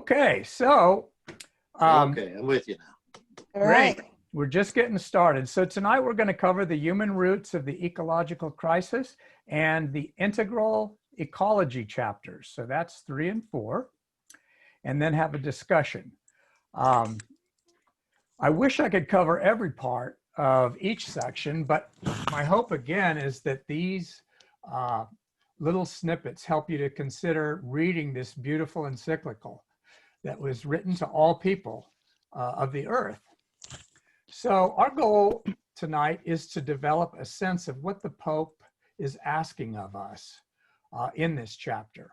Okay, so Okay, I'm with you now. All great. right. We're just getting started. So tonight we're going to cover the human roots of the ecological crisis and the integral ecology chapters. So that's 3 and 4, and then have a discussion. I wish I could cover every part of each section, but my hope again is that these little snippets help you to consider reading this beautiful encyclical that was written to all people of the earth. So our goal tonight is to develop a sense of what the Pope is asking of us in this chapter.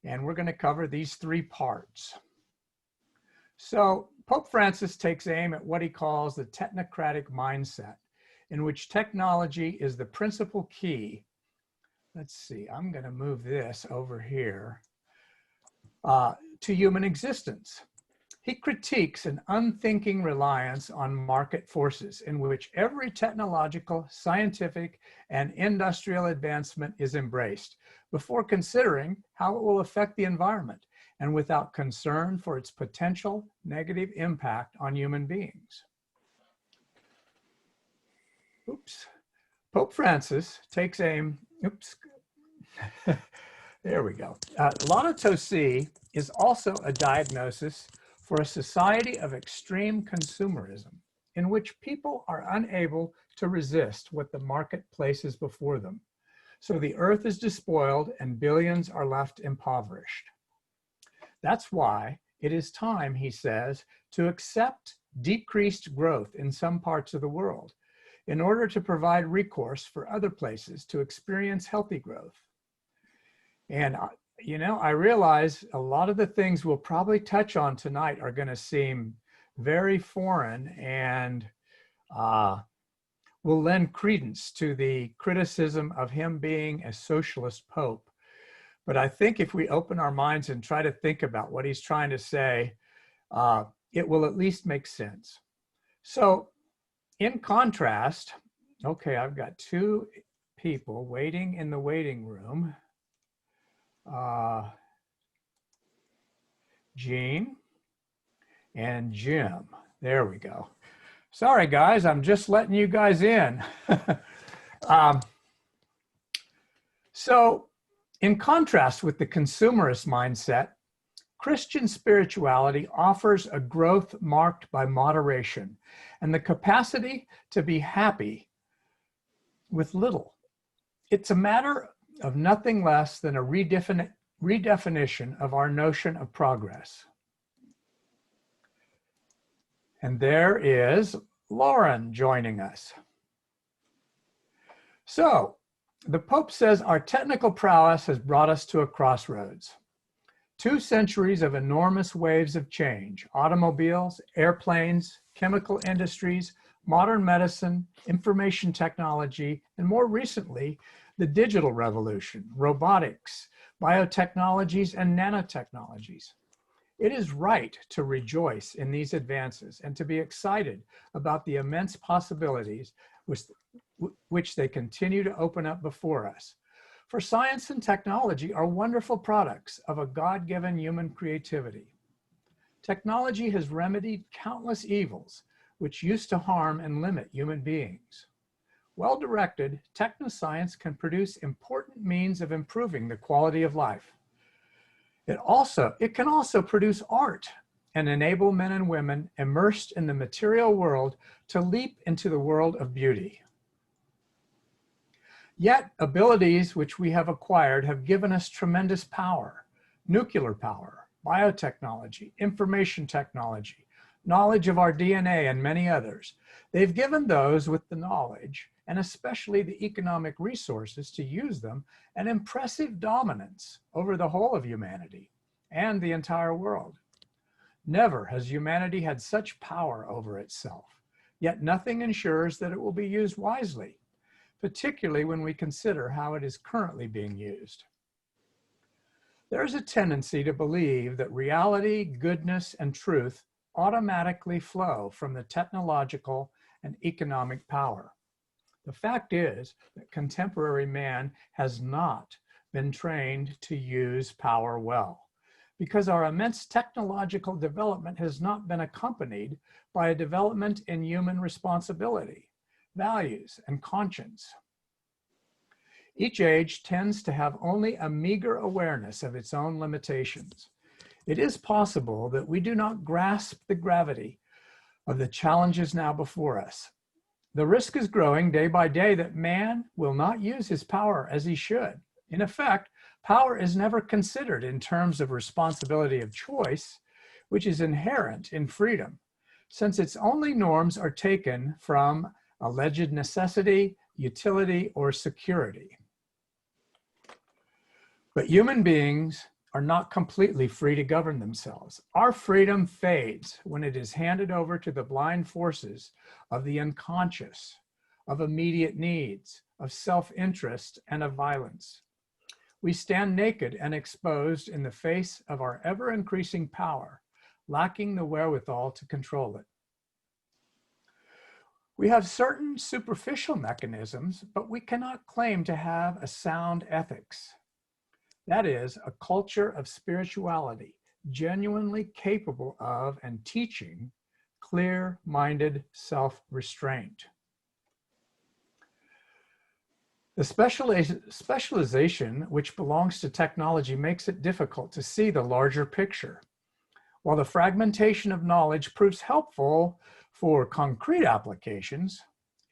And we're going to cover these 3 parts. So Pope Francis takes aim at what he calls the technocratic mindset, in which technology is the principal key. Let's see, I'm going to move this over here to human existence. He critiques an unthinking reliance on market forces in which every technological, scientific, and industrial advancement is embraced before considering how it will affect the environment and without concern for its potential negative impact on human beings. Oops. Pope Francis takes aim, oops, there we go. Laudato Si is also a diagnosis for a society of extreme consumerism in which people are unable to resist what the market places before them. So the earth is despoiled and billions are left impoverished. That's why it is time, he says, to accept decreased growth in some parts of the world in order to provide recourse for other places to experience healthy growth. And you know, I realize a lot of the things we'll probably touch on tonight are going to seem very foreign and will lend credence to the criticism of him being a socialist pope. But I think if we open our minds and try to think about what he's trying to say, it will at least make sense. So in contrast, okay, I've got 2 people waiting in the waiting room. Jean and Jim. There we go. Sorry, guys, I'm just letting you guys in. So, in contrast with the consumerist mindset, Christian spirituality offers a growth marked by moderation and the capacity to be happy with little. It's a matter of nothing less than a redefinition of our notion of progress. And there is Lauren joining us. So, the Pope says our technical prowess has brought us to a crossroads. 2 centuries of enormous waves of change: automobiles, airplanes, chemical industries, modern medicine, information technology, and more recently, the digital revolution, robotics, biotechnologies, and nanotechnologies. It is right to rejoice in these advances and to be excited about the immense possibilities which they continue to open up before us. For science and technology are wonderful products of a God-given human creativity. Technology has remedied countless evils which used to harm and limit human beings. Well-directed, technoscience can produce important means of improving the quality of life. It can also produce art and enable men and women immersed in the material world to leap into the world of beauty. Yet, abilities which we have acquired have given us tremendous power: nuclear power, biotechnology, information technology, knowledge of our DNA, and many others. They've given those with the knowledge, and especially the economic resources to use them, an impressive dominance over the whole of humanity and the entire world. Never has humanity had such power over itself, yet nothing ensures that it will be used wisely, particularly when we consider how it is currently being used. There's a tendency to believe that reality, goodness, and truth automatically flow from the technological and economic power. The fact is that contemporary man has not been trained to use power well. because our immense technological development has not been accompanied by a development in human responsibility, values, and conscience. Each age tends to have only a meager awareness of its own limitations. It is possible that we do not grasp the gravity of the challenges now before us. The risk is growing day by day that man will not use his power as he should. In effect, power is never considered in terms of responsibility of choice, which is inherent in freedom, since its only norms are taken from alleged necessity, utility, or security. But human beings are not completely free to govern themselves. Our freedom fades when it is handed over to the blind forces of the unconscious, of immediate needs, of self-interest, and of violence. We stand naked and exposed in the face of our ever-increasing power, lacking the wherewithal to control it. We have certain superficial mechanisms, but we cannot claim to have a sound ethics. That is, a culture of spirituality, genuinely capable of and teaching clear-minded self-restraint. The specialization which belongs to technology makes it difficult to see the larger picture. While the fragmentation of knowledge proves helpful for concrete applications,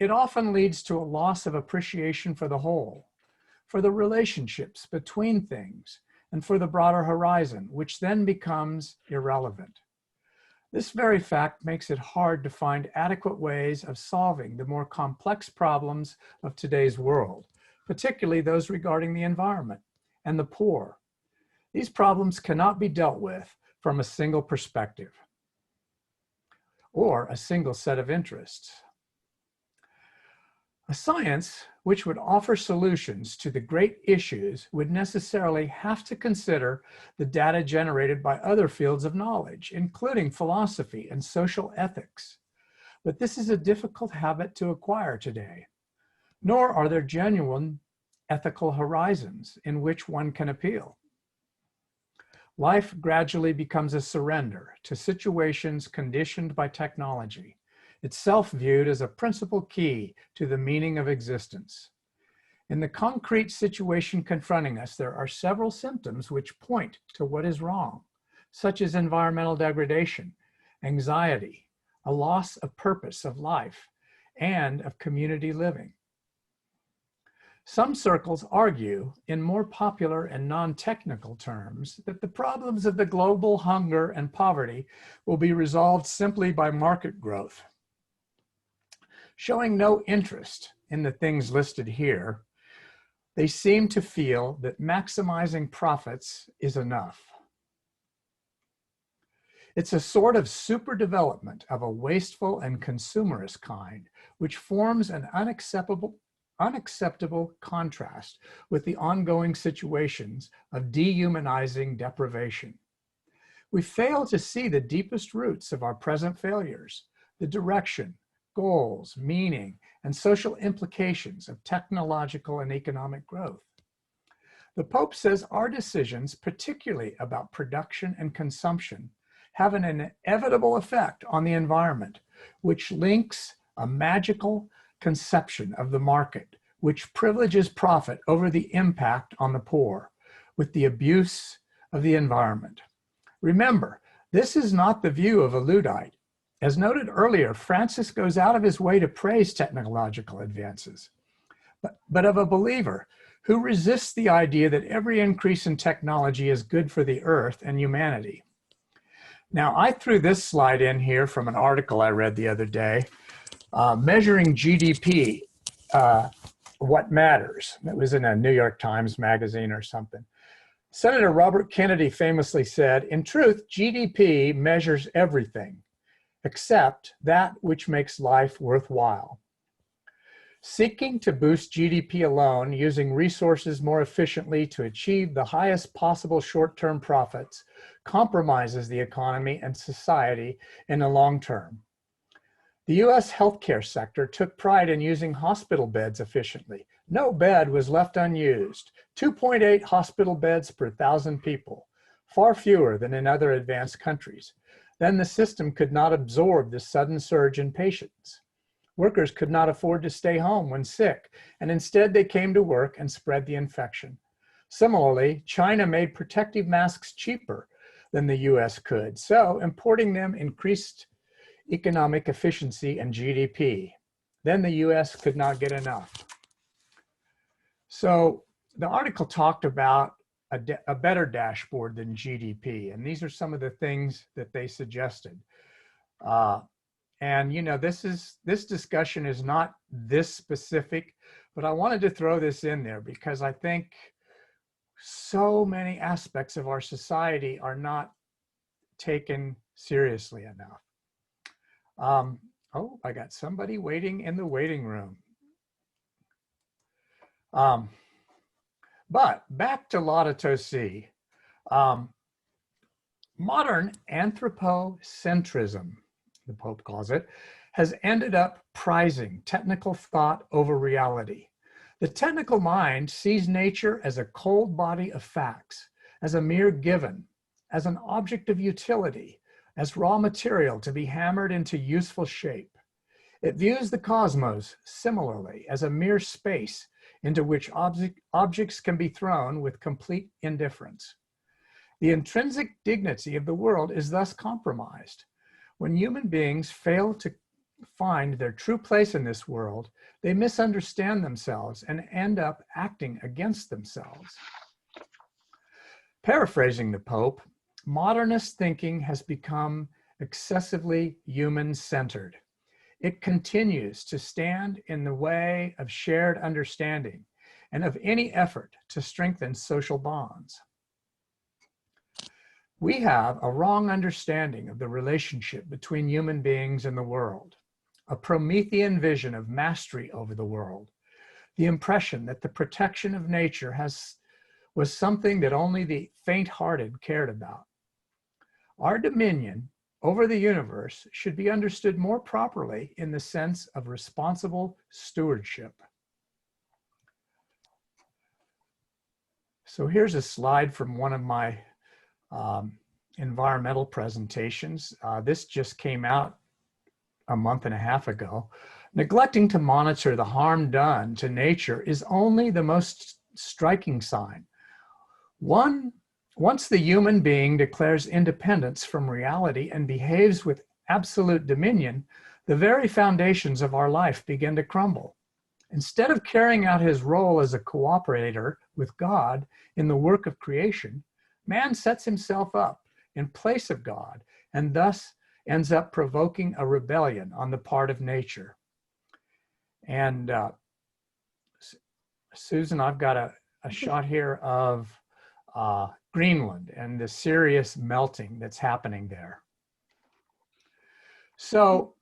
it often leads to a loss of appreciation for the whole, for the relationships between things, and for the broader horizon, which then becomes irrelevant. This very fact makes it hard to find adequate ways of solving the more complex problems of today's world, particularly those regarding the environment and the poor. These problems cannot be dealt with from a single perspective or a single set of interests. A science which would offer solutions to the great issues would necessarily have to consider the data generated by other fields of knowledge, including philosophy and social ethics. But this is a difficult habit to acquire today, nor are there genuine ethical horizons in which one can appeal. Life gradually becomes a surrender to situations conditioned by technology, itself viewed as a principal key to the meaning of existence. In the concrete situation confronting us, there are several symptoms which point to what is wrong, such as environmental degradation, anxiety, a loss of purpose of life, and of community living. Some circles argue, in more popular and non-technical terms, that the problems of the global hunger and poverty will be resolved simply by market growth. Showing no interest in the things listed here, they seem to feel that maximizing profits is enough. It's a sort of superdevelopment of a wasteful and consumerist kind, which forms an unacceptable contrast with the ongoing situations of dehumanizing deprivation. We fail to see the deepest roots of our present failures, the direction, goals, meaning, and social implications of technological and economic growth. The Pope says our decisions, particularly about production and consumption, have an inevitable effect on the environment, which links a magical conception of the market, which privileges profit over the impact on the poor, with the abuse of the environment. Remember, this is not the view of a Luddite. As noted earlier, Francis goes out of his way to praise technological advances, but of a believer who resists the idea that every increase in technology is good for the earth and humanity. Now, I threw this slide in here from an article I read the other day, measuring GDP, what matters. It was in a New York Times magazine or something. Senator Robert Kennedy famously said, "In truth, GDP measures everything, except that which makes life worthwhile." Seeking to boost GDP alone, using resources more efficiently to achieve the highest possible short-term profits, compromises the economy and society in the long term. The US healthcare sector took pride in using hospital beds efficiently. No bed was left unused. 2.8 hospital beds per 1,000 people. far fewer than in other advanced countries. Then the system could not absorb this sudden surge in patients. Workers could not afford to stay home when sick, and instead they came to work and spread the infection. Similarly, China made protective masks cheaper than the US could, so importing them increased economic efficiency and GDP. Then the US could not get enough. So the article talked about a better dashboard than GDP, and these are some of the things that they suggested. And you know, this discussion is not this specific, but I wanted to throw this in there because I think so many aspects of our society are not taken seriously enough. Oh, I got somebody waiting in the waiting room. But back to Laudato Si. Modern anthropocentrism, the Pope calls it, has ended up prizing technical thought over reality. The technical mind sees nature as a cold body of facts, as a mere given, as an object of utility, as raw material to be hammered into useful shape. It views the cosmos similarly as a mere space into which objects can be thrown with complete indifference. The intrinsic dignity of the world is thus compromised. When human beings fail to find their true place in this world, they misunderstand themselves and end up acting against themselves. Paraphrasing the Pope, modernist thinking has become excessively human-centered. It continues to stand in the way of shared understanding and of any effort to strengthen social bonds. We have a wrong understanding of the relationship between human beings and the world, a Promethean vision of mastery over the world, the impression that the protection of nature was something that only the faint-hearted cared about. Our dominion over the universe should be understood more properly in the sense of responsible stewardship. So here's a slide from one of my environmental presentations. This just came out a month and a half ago. Neglecting to monitor the harm done to nature is only the most striking sign. Once the human being declares independence from reality and behaves with absolute dominion, the very foundations of our life begin to crumble. Instead of carrying out his role as a cooperator with God in the work of creation, man sets himself up in place of God and thus ends up provoking a rebellion on the part of nature. And Susan, I've got a shot here of Greenland and the serious melting that's happening there. So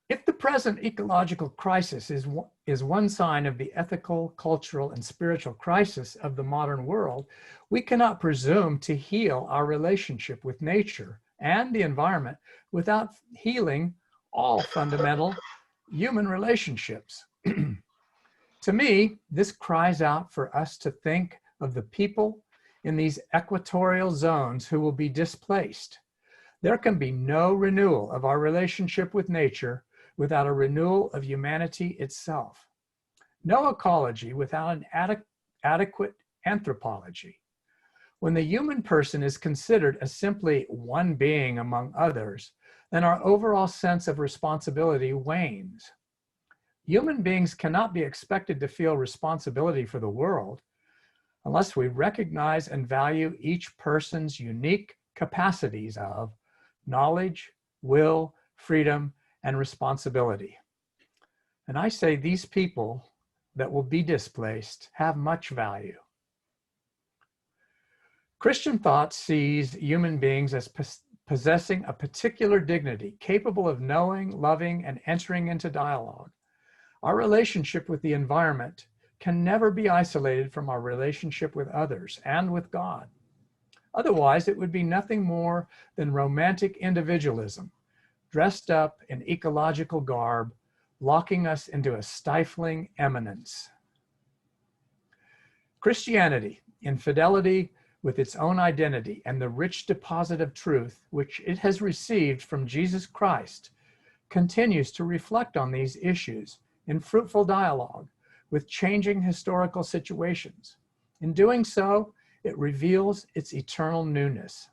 if the present ecological crisis is one sign of the ethical, cultural, and spiritual crisis of the modern world, we cannot presume to heal our relationship with nature and the environment without healing all fundamental human relationships. To me, this cries out for us to think of the people in these equatorial zones who will be displaced. There can be no renewal of our relationship with nature without a renewal of humanity itself. No ecology without an adequate anthropology. When the human person is considered as simply one being among others, then our overall sense of responsibility wanes. Human beings cannot be expected to feel responsibility for the world unless we recognize and value each person's unique capacities of knowledge, will, freedom, and responsibility. And I say these people that will be displaced have much value. Christian thought sees human beings as possessing a particular dignity, capable of knowing, loving, and entering into dialogue. Our relationship with the environment can never be isolated from our relationship with others and with God. Otherwise, it would be nothing more than romantic individualism, dressed up in ecological garb, locking us into a stifling eminence. Christianity, in fidelity with its own identity and the rich deposit of truth which it has received from Jesus Christ, continues to reflect on these issues in fruitful dialogue with changing historical situations. In doing so, it reveals its eternal newness.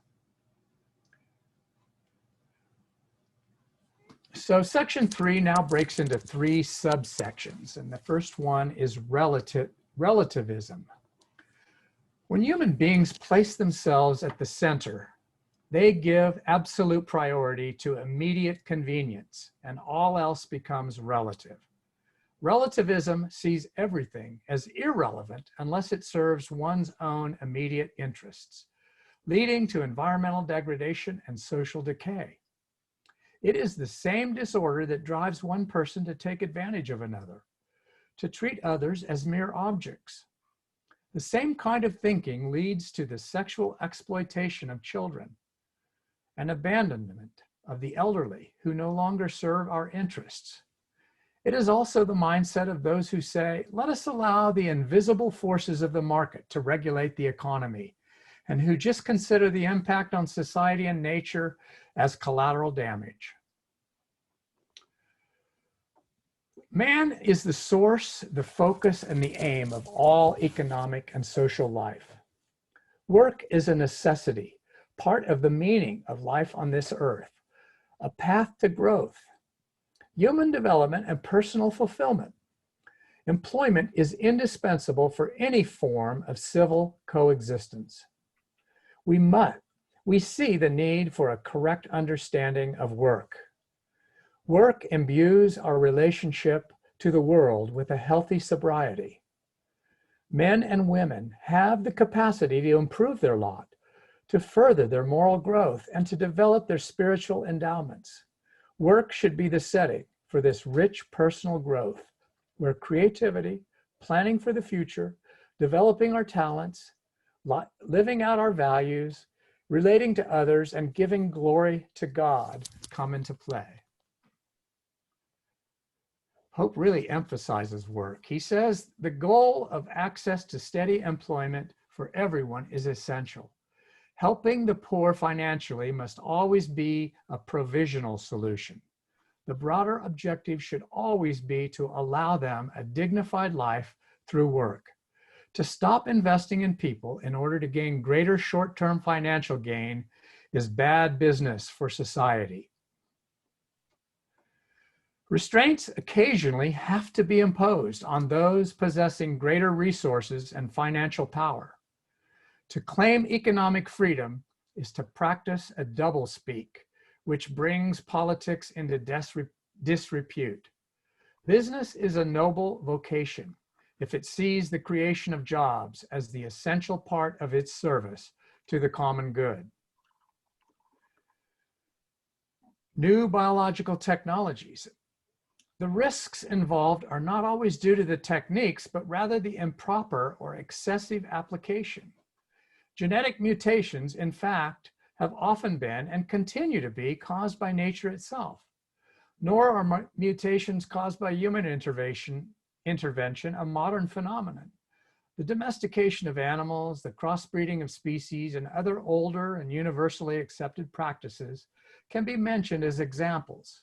So section 3 now breaks into 3 subsections, and the first one is relativism. When human beings place themselves at the center, they give absolute priority to immediate convenience, and all else becomes relative. Relativism sees everything as irrelevant unless it serves one's own immediate interests, leading to environmental degradation and social decay. It is the same disorder that drives one person to take advantage of another, to treat others as mere objects. The same kind of thinking leads to the sexual exploitation of children and abandonment of the elderly who no longer serve our interests. It is also the mindset of those who say, let us allow the invisible forces of the market to regulate the economy, and who just consider the impact on society and nature as collateral damage. Man is the source, the focus, and the aim of all economic and social life. Work is a necessity, part of the meaning of life on this earth, a path to growth, human development, and personal fulfillment. Employment is indispensable for any form of civil coexistence. We see the need for a correct understanding of work. Work imbues our relationship to the world with a healthy sobriety. Men and women have the capacity to improve their lot, to further their moral growth, and to develop their spiritual endowments. Work should be the setting for this rich personal growth, where creativity, planning for the future, developing our talents, living out our values, relating to others, and giving glory to God come into play. Pope really emphasizes work. He says the goal of access to steady employment for everyone is essential. Helping the poor financially must always be a provisional solution. The broader objective should always be to allow them a dignified life through work. To stop investing in people in order to gain greater short-term financial gain is bad business for society. Restraints occasionally have to be imposed on those possessing greater resources and financial power. To claim economic freedom is to practice a doublespeak, which brings politics into disrepute. Business is a noble vocation if it sees the creation of jobs as the essential part of its service to the common good. New biological technologies. The risks involved are not always due to the techniques, but rather the improper or excessive application. Genetic mutations, in fact, have often been and continue to be caused by nature itself. Nor are mutations caused by human intervention a modern phenomenon. The domestication of animals, the crossbreeding of species, and other older and universally accepted practices can be mentioned as examples.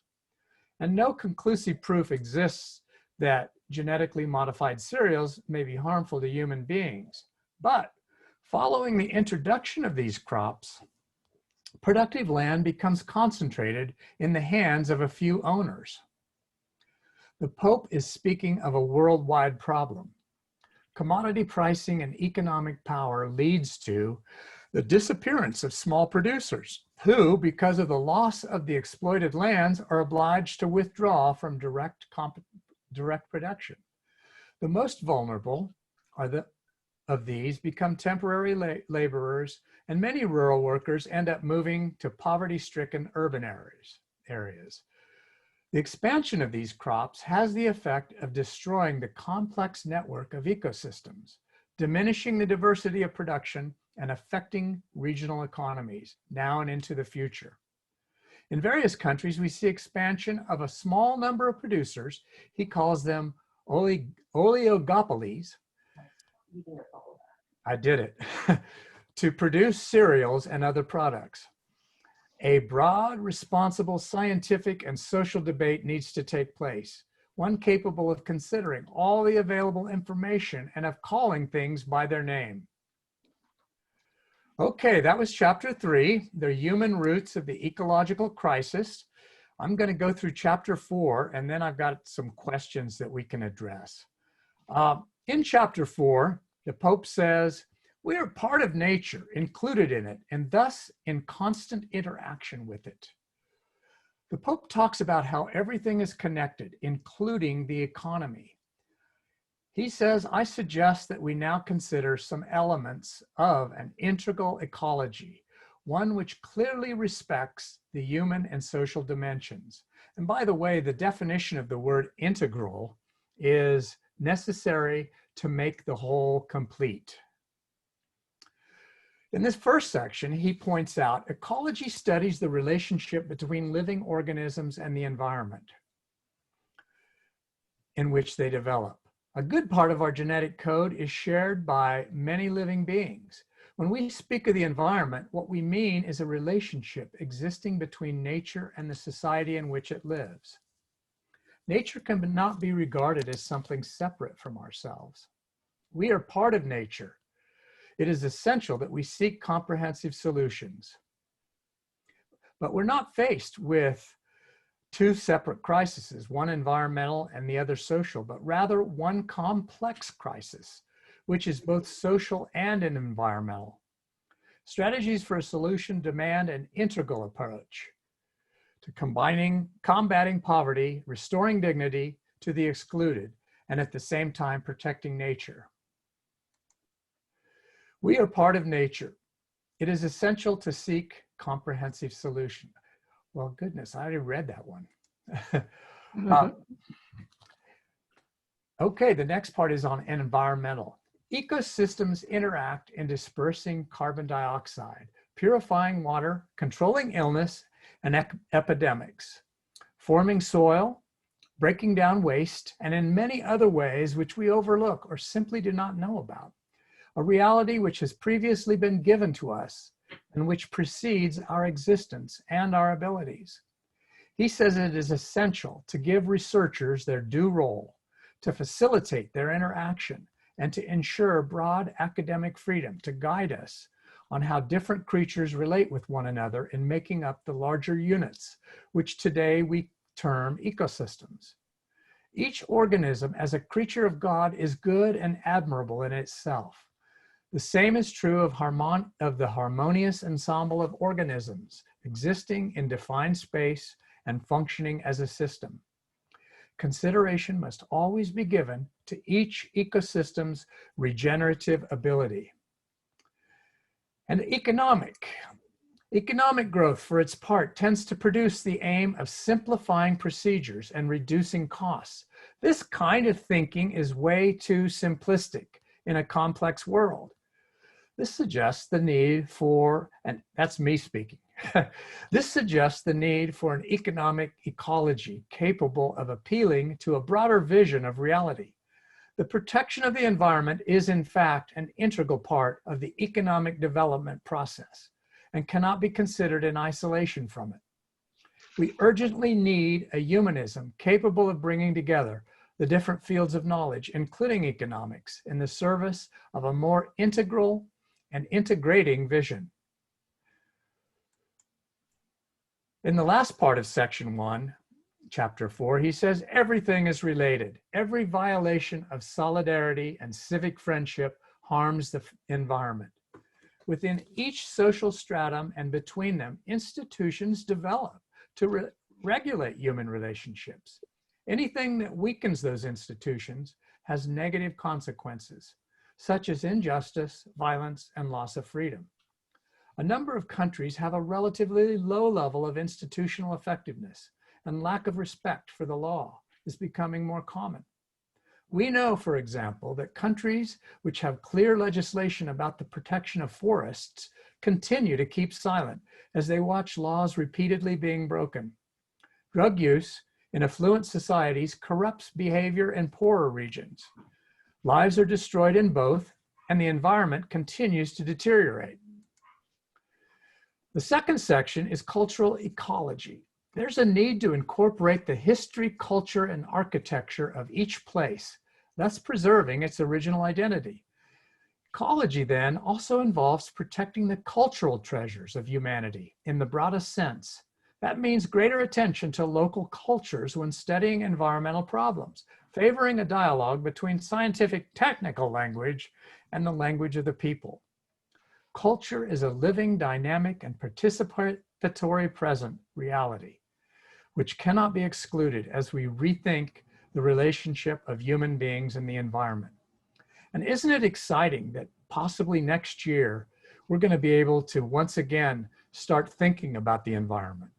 And no conclusive proof exists that genetically modified cereals may be harmful to human beings. But following the introduction of these crops, productive land becomes concentrated in the hands of a few owners. The Pope is speaking of a worldwide problem. Commodity pricing and economic power leads to the disappearance of small producers who, because of the loss of the exploited lands, are obliged to withdraw from direct production. The most vulnerable of these become temporary laborers, and many rural workers end up moving to poverty-stricken urban areas. The expansion of these crops has the effect of destroying the complex network of ecosystems, diminishing the diversity of production, and affecting regional economies now and into the future. In various countries, we see expansion of a small number of producers. He calls them oligopolies. I did it. to produce cereals and other products. A broad, responsible scientific and social debate needs to take place, one capable of considering all the available information and of calling things by their name. Okay, that was chapter 3, the human roots of the ecological crisis. I'm going to go through chapter 4, and then I've got some questions that we can address. In chapter 4, the Pope says, we are part of nature, included in it, and thus in constant interaction with it. The Pope talks about how everything is connected, including the economy. He says, I suggest that we now consider some elements of an integral ecology, one which clearly respects the human and social dimensions. And by the way, the definition of the word integral is necessary to make the whole complete. In this first section, he points out ecology studies the relationship between living organisms and the environment in which they develop. A good part of our genetic code is shared by many living beings. When we speak of the environment, what we mean is a relationship existing between nature and the society in which it lives. Nature cannot be regarded as something separate from ourselves. We are part of nature. It is essential that we seek comprehensive solutions. But we're not faced with two separate crises, one environmental and the other social, but rather one complex crisis, which is both social and environmental. Strategies for a solution demand an integral approach to combating poverty, restoring dignity to the excluded, and at the same time protecting nature. We are part of nature. It is essential to seek comprehensive solution. Well, goodness, I already read that one. Okay, the next part is on environmental. Ecosystems interact in dispersing carbon dioxide, purifying water, controlling illness and epidemics, forming soil, breaking down waste, and in many other ways which we overlook or simply do not know about. A reality which has previously been given to us and which precedes our existence and our abilities. He says it is essential to give researchers their due role, to facilitate their interaction, and to ensure broad academic freedom to guide us on how different creatures relate with one another in making up the larger units, which today we term ecosystems. Each organism as a creature of God is good and admirable in itself. The same is true of the harmonious ensemble of organisms existing in defined space and functioning as a system. Consideration must always be given to each ecosystem's regenerative ability. And economic growth, for its part, tends to produce the aim of simplifying procedures and reducing costs. This kind of thinking is way too simplistic in a complex world. This suggests the need for, and that's me speaking, this suggests the need for an economic ecology capable of appealing to a broader vision of reality. The protection of the environment is in fact an integral part of the economic development process and cannot be considered in isolation from it. We urgently need a humanism capable of bringing together the different fields of knowledge, including economics, in the service of a more integral and integrating vision. In the last part of section 1, chapter 4, he says everything is related. Every violation of solidarity and civic friendship harms the environment. Within each social stratum and between them, institutions develop to regulate human relationships. Anything that weakens those institutions has negative consequences, such as injustice, violence, and loss of freedom. A number of countries have a relatively low level of institutional effectiveness, and lack of respect for the law is becoming more common. We know, for example, that countries which have clear legislation about the protection of forests continue to keep silent as they watch laws repeatedly being broken. Drug use in affluent societies corrupts behavior in poorer regions. Lives are destroyed in both, and the environment continues to deteriorate. The second section is cultural ecology. There's a need to incorporate the history, culture, and architecture of each place, thus preserving its original identity. Ecology then also involves protecting the cultural treasures of humanity in the broadest sense. That means greater attention to local cultures when studying environmental problems, favoring a dialogue between scientific technical language and the language of the people. Culture is a living, dynamic, and participatory present reality, which cannot be excluded as we rethink the relationship of human beings and the environment. And isn't it exciting that possibly next year, we're going to be able to once again start thinking about the environment?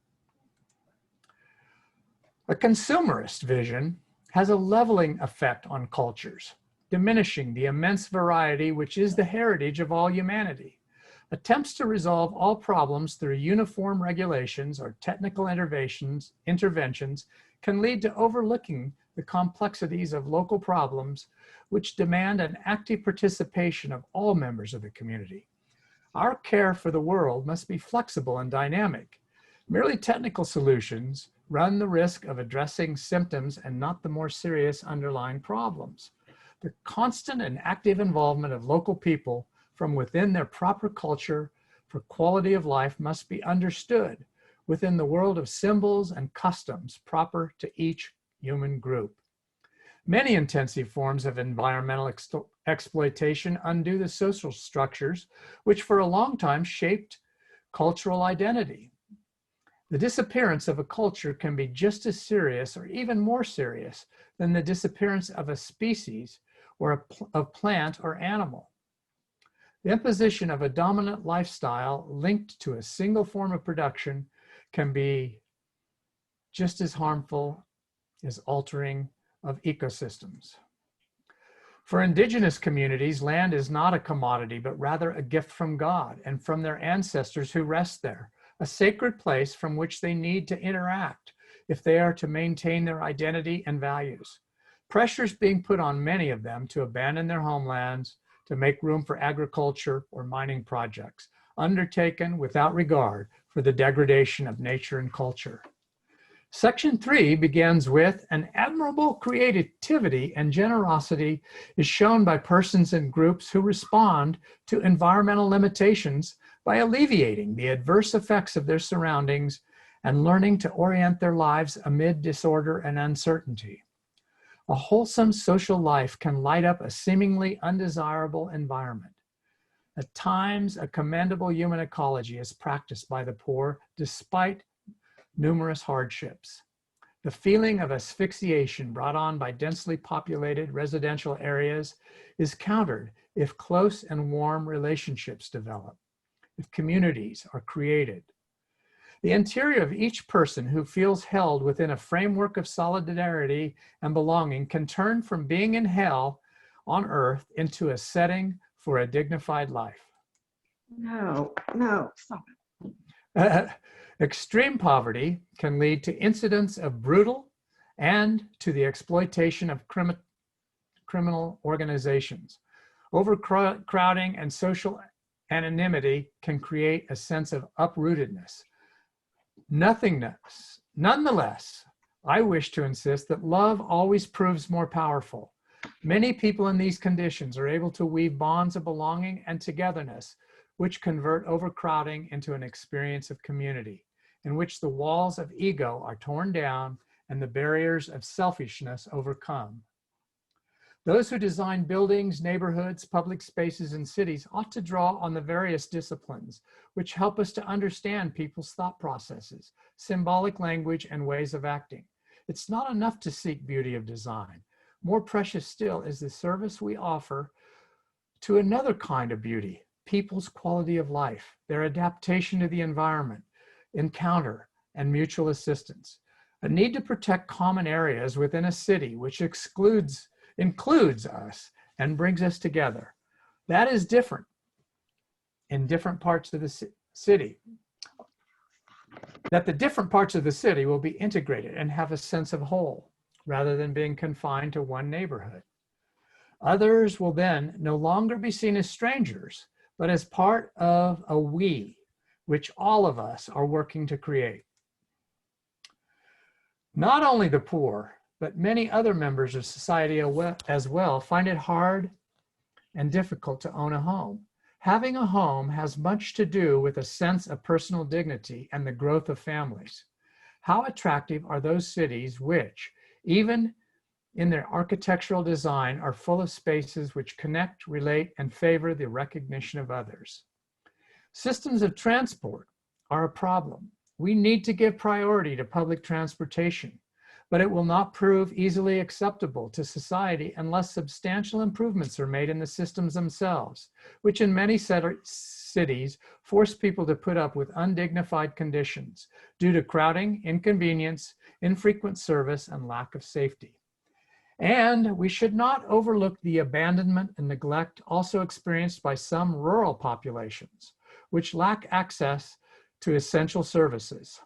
A consumerist vision has a leveling effect on cultures, diminishing the immense variety which is the heritage of all humanity. Attempts to resolve all problems through uniform regulations or technical interventions can lead to overlooking the complexities of local problems which demand an active participation of all members of the community. Our care for the world must be flexible and dynamic. Merely technical solutions run the risk of addressing symptoms and not the more serious underlying problems. The constant and active involvement of local people from within their proper culture for quality of life must be understood within the world of symbols and customs proper to each human group. Many intensive forms of environmental exploitation undo the social structures which for a long time shaped cultural identity. The disappearance of a culture can be just as serious or even more serious than the disappearance of a species or a plant or animal. The imposition of a dominant lifestyle linked to a single form of production can be just as harmful as altering of ecosystems. For indigenous communities, land is not a commodity, but rather a gift from God and from their ancestors who rest there, a sacred place from which they need to interact if they are to maintain their identity and values. Pressures being put on many of them to abandon their homelands, to make room for agriculture or mining projects, undertaken without regard for the degradation of nature and culture. Section 3 begins with an admirable creativity and generosity is shown by persons and groups who respond to environmental limitations by alleviating the adverse effects of their surroundings and learning to orient their lives amid disorder and uncertainty. A wholesome social life can light up a seemingly undesirable environment. At times, a commendable human ecology is practiced by the poor despite numerous hardships. The feeling of asphyxiation brought on by densely populated residential areas is countered if close and warm relationships develop, if communities are created. The interior of each person who feels held within a framework of solidarity and belonging can turn from being in hell on earth into a setting for a dignified life. No, stop it. Extreme poverty can lead to incidents of brutal and to the exploitation of criminal organizations. Overcrowding and social anonymity can create a sense of uprootedness. Nothingness. Nonetheless, I wish to insist that love always proves more powerful. Many people in these conditions are able to weave bonds of belonging and togetherness, which convert overcrowding into an experience of community, in which the walls of ego are torn down and the barriers of selfishness overcome. Those who design buildings, neighborhoods, public spaces, and cities ought to draw on the various disciplines which help us to understand people's thought processes, symbolic language, and ways of acting. It's not enough to seek beauty of design. More precious still is the service we offer to another kind of beauty, people's quality of life, their adaptation to the environment, encounter, and mutual assistance. A need to protect common areas within a city which includes us and brings us together. That is different in different parts of the city. That the different parts of the city will be integrated and have a sense of whole rather than being confined to one neighborhood. Others will then no longer be seen as strangers, but as part of a we, which all of us are working to create. Not only the poor, but many other members of society as well find it hard and difficult to own a home. Having a home has much to do with a sense of personal dignity and the growth of families. How attractive are those cities which, even in their architectural design, are full of spaces which connect, relate, and favor the recognition of others? Systems of transport are a problem. We need to give priority to public transportation, but it will not prove easily acceptable to society unless substantial improvements are made in the systems themselves, which in many cities force people to put up with undignified conditions due to crowding, inconvenience, infrequent service, and lack of safety. And we should not overlook the abandonment and neglect also experienced by some rural populations, which lack access to essential services.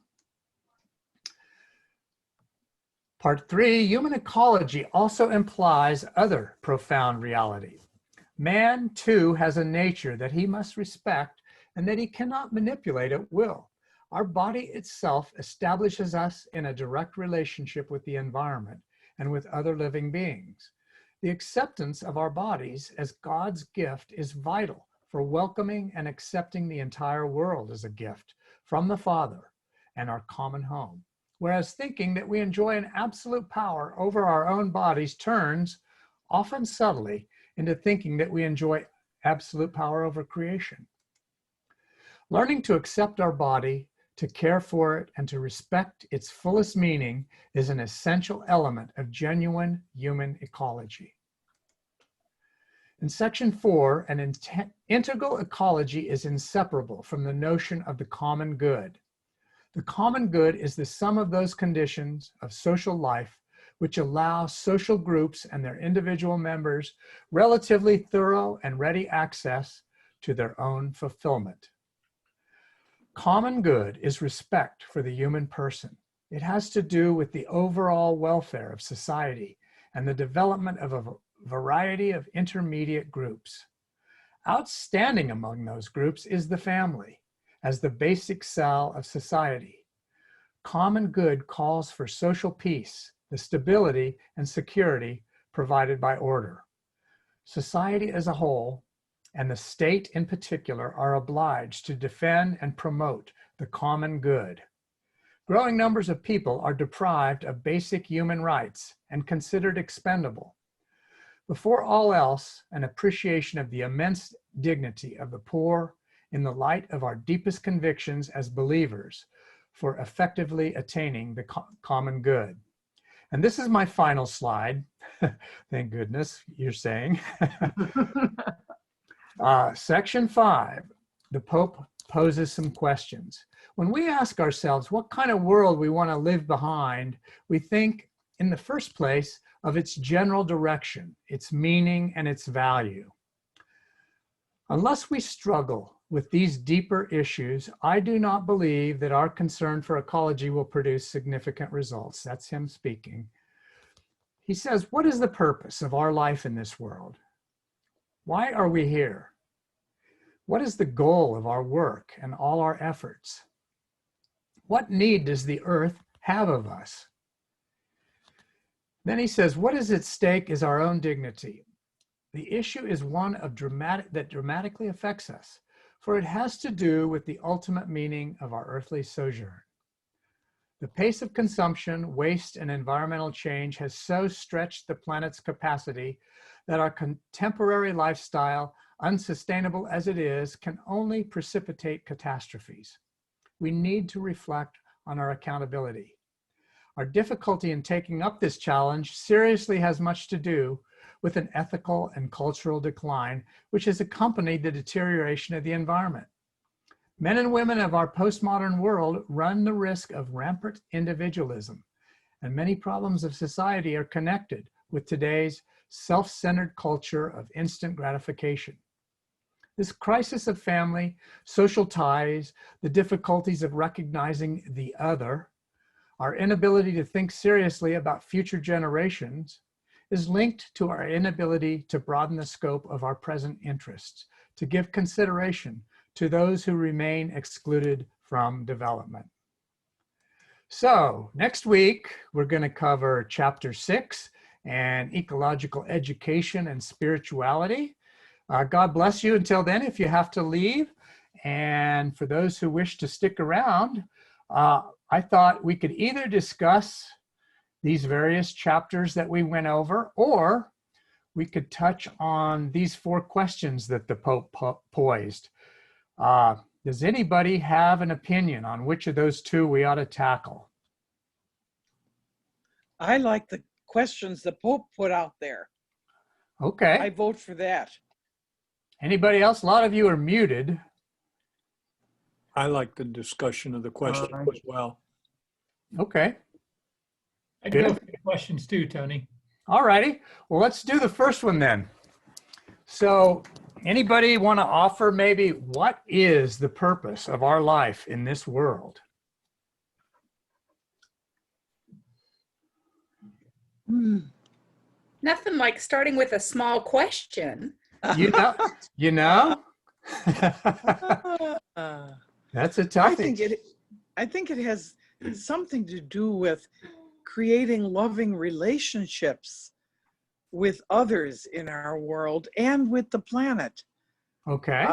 Part 3, human ecology also implies other profound reality. Man, too, has a nature that he must respect and that he cannot manipulate at will. Our body itself establishes us in a direct relationship with the environment and with other living beings. The acceptance of our bodies as God's gift is vital for welcoming and accepting the entire world as a gift from the Father and our common home. Whereas thinking that we enjoy an absolute power over our own bodies turns, often subtly, into thinking that we enjoy absolute power over creation. Learning to accept our body, to care for it, and to respect its fullest meaning is an essential element of genuine human ecology. In section 4, an integral ecology is inseparable from the notion of the common good. The common good is the sum of those conditions of social life which allow social groups and their individual members relatively thorough and ready access to their own fulfillment. Common good is respect for the human person. It has to do with the overall welfare of society and the development of a variety of intermediate groups. Outstanding among those groups is the family as the basic cell of society. Common good calls for social peace, the stability and security provided by order. Society as a whole, and the state in particular, are obliged to defend and promote the common good. Growing numbers of people are deprived of basic human rights and considered expendable. Before all else, an appreciation of the immense dignity of the poor in the light of our deepest convictions as believers for effectively attaining the common good. And this is my final slide. Thank goodness, you're saying. Section 5, the Pope poses some questions. When we ask ourselves what kind of world we want to live behind, we think in the first place of its general direction, its meaning, and its value. Unless we struggle with these deeper issues, I do not believe that our concern for ecology will produce significant results. That's him speaking. He says, what is the purpose of our life in this world? Why are we here? What is the goal of our work and all our efforts? What need does the earth have of us? Then he says, what is at stake is our own dignity. The issue is one of that dramatically affects us, for it has to do with the ultimate meaning of our earthly sojourn. The pace of consumption, waste, and environmental change has so stretched the planet's capacity that our contemporary lifestyle, unsustainable as it is, can only precipitate catastrophes. We need to reflect on our accountability. Our difficulty in taking up this challenge seriously has much to do with an ethical and cultural decline, which has accompanied the deterioration of the environment. Men and women of our postmodern world run the risk of rampant individualism, and many problems of society are connected with today's self-centered culture of instant gratification. This crisis of family, social ties, the difficulties of recognizing the other, our inability to think seriously about future generations is linked to our inability to broaden the scope of our present interests, to give consideration to those who remain excluded from development. So next week, we're going to cover Chapter 6 and ecological education and spirituality. God bless you until then if you have to leave. And for those who wish to stick around, I thought we could either discuss these various chapters that we went over, or we could touch on these 4 questions that the Pope posed. Does anybody have an opinion on which of those 2 we ought to tackle? I like the questions the Pope put out there. Okay. I vote for that. Anybody else? A lot of you are muted. I like the discussion of the question as well. Okay. I'd Good. go for the questions too, Tony. All righty. Well, let's do the first one then. So anybody want to offer maybe what is the purpose of our life in this world? Nothing like starting with a small question. You know? You know? That's a toughie. I think it has something to do with creating loving relationships with others in our world and with the planet. Okay.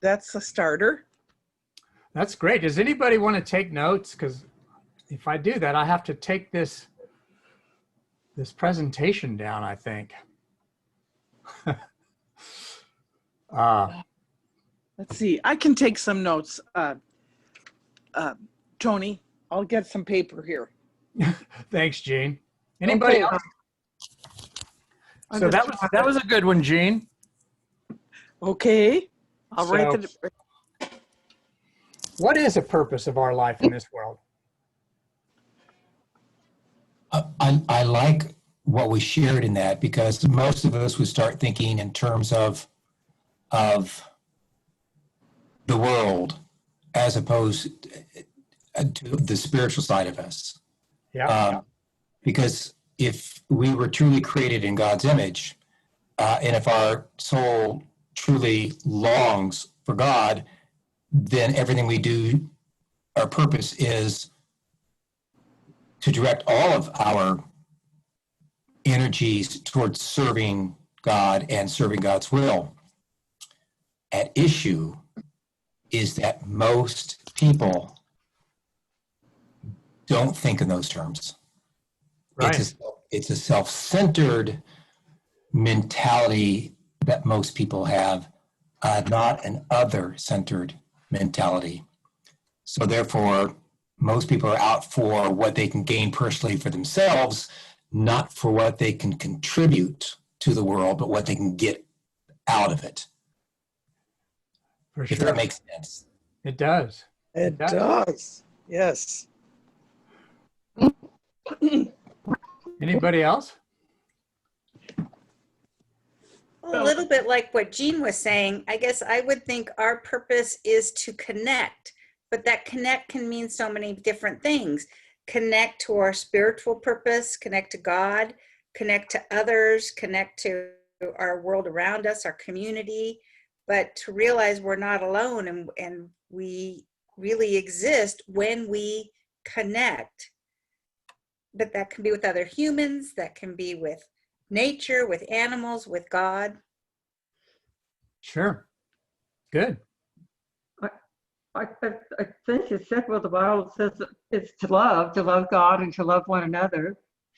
That's a starter. That's great. Does anybody want to take notes? Because if I do that, I have to take this presentation down, I think. Let's see. I can take some notes. Tony, I'll get some paper here. Thanks, Gene. Anybody Okay. else? So that was a good one, Gene. Okay. I'll write it. What is the purpose of our life in this world? I like what we shared in that, because most of us would start thinking in terms of the world as opposed to the spiritual side of us. Yeah. Because if we were truly created in God's image, and if our soul truly longs for God, then everything we do, our purpose is to direct all of our energies towards serving God and serving God's will. At issue is that most people don't think in those terms. Right. It's a self-centered mentality that most people have, not an other-centered mentality. So therefore, most people are out for what they can gain personally for themselves, not for what they can contribute to the world, but what they can get out of it. For If sure. that makes sense. It does. It does. Yes. Anybody else? A little bit like what Jean was saying, I guess I would think our purpose is to connect, but that connect can mean so many different things. Connect to our spiritual purpose, connect to God, connect to others, connect to our world around us, our community, but to realize we're not alone and we really exist when we connect. But that can be with other humans, that can be with nature, with animals, with God. Sure. Good. I think it's said what the Bible says it's to love God and to love one another.